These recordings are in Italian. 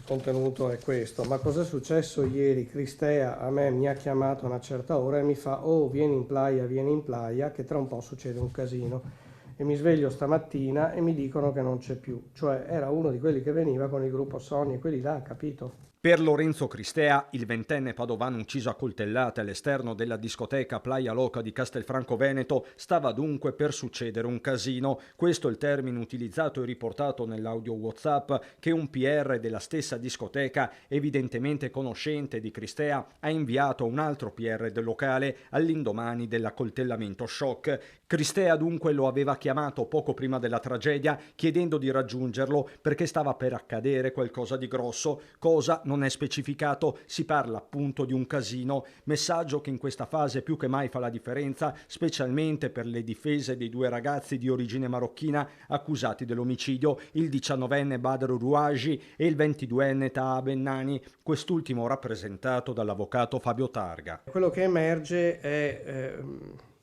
contenuto è questo: ma cosa è successo ieri? Cristea a me mi ha chiamato a una certa ora e mi fa: oh, vieni in playa, che tra un po' succede un casino. E mi sveglio stamattina e mi dicono che non c'è più. Cioè era uno di quelli che veniva con il gruppo Sony, quelli là, capito? Per Lorenzo Cristea, il ventenne padovano ucciso a coltellate all'esterno della discoteca Playa Loca di Castelfranco Veneto, stava dunque per succedere un casino. Questo è il termine utilizzato e riportato nell'audio WhatsApp che un PR della stessa discoteca, evidentemente conoscente di Cristea, ha inviato a un altro PR del locale all'indomani dell'accoltellamento shock. Cristea dunque lo aveva chiamato poco prima della tragedia chiedendo di raggiungerlo perché stava per accadere qualcosa di grosso, cosa non è specificato, si parla appunto di un casino, messaggio che in questa fase più che mai fa la differenza, specialmente per le difese dei due ragazzi di origine marocchina accusati dell'omicidio, il 19enne Badr Rouaji e il 22enne Taha Bennani, quest'ultimo rappresentato dall'avvocato Fabio Targa. Quello che emerge è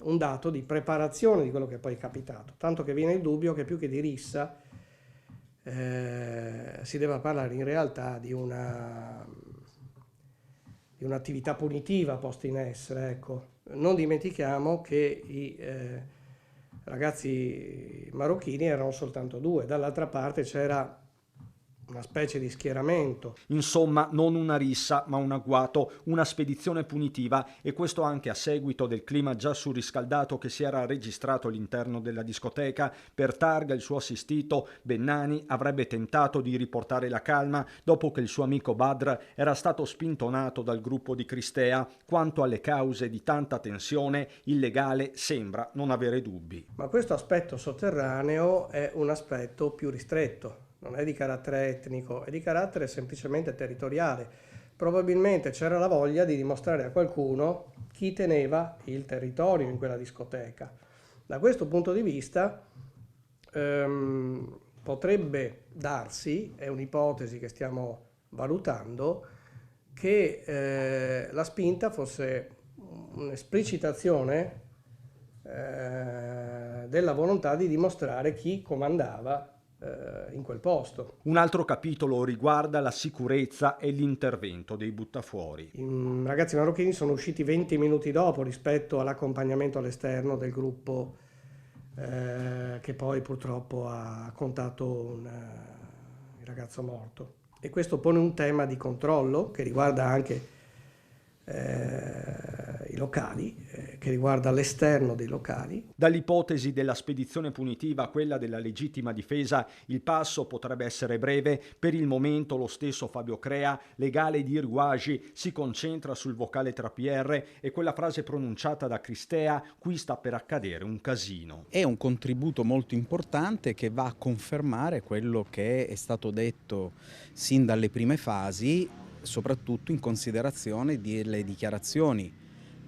un dato di preparazione di quello che poi è capitato, tanto che viene il dubbio che più che di rissa si debba parlare in realtà di un'attività punitiva posta in essere. Ecco. Non dimentichiamo che i ragazzi marocchini erano soltanto due, dall'altra parte c'era una specie di schieramento. Insomma, non una rissa, ma un agguato, una spedizione punitiva, e questo anche a seguito del clima già surriscaldato che si era registrato all'interno della discoteca. Per Targa, il suo assistito, Bennani, avrebbe tentato di riportare la calma dopo che il suo amico Badr era stato spintonato dal gruppo di Cristea. Quanto alle cause di tanta tensione, il legale sembra non avere dubbi. Ma questo aspetto sotterraneo è un aspetto più ristretto. Non è di carattere etnico, è di carattere semplicemente territoriale. Probabilmente c'era la voglia di dimostrare a qualcuno chi teneva il territorio in quella discoteca. Da questo punto di vista potrebbe darsi, è un'ipotesi che stiamo valutando, che la spinta fosse un'esplicitazione della volontà di dimostrare chi comandava in quel posto. Un altro capitolo riguarda la sicurezza e l'intervento dei buttafuori. I ragazzi marocchini sono usciti 20 minuti dopo rispetto all'accompagnamento all'esterno del gruppo che poi purtroppo ha contato il ragazzo morto. E questo pone un tema di controllo che riguarda anche i locali, che riguarda l'esterno dei locali. Dall'ipotesi della spedizione punitiva a quella della legittima difesa, il passo potrebbe essere breve. Per il momento lo stesso Fabio Crea, legale di Rouaji, si concentra sul vocale tra PR e quella frase pronunciata da Cristea: qui sta per accadere un casino. È un contributo molto importante che va a confermare quello che è stato detto sin dalle prime fasi, soprattutto in considerazione delle dichiarazioni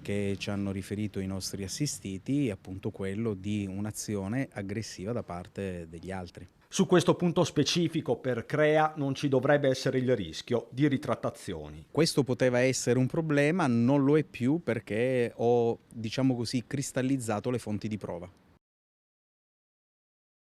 che ci hanno riferito i nostri assistiti, appunto quello di un'azione aggressiva da parte degli altri. Su questo punto specifico per Crea non ci dovrebbe essere il rischio di ritrattazioni. Questo poteva essere un problema, non lo è più perché ho, diciamo così, cristallizzato le fonti di prova.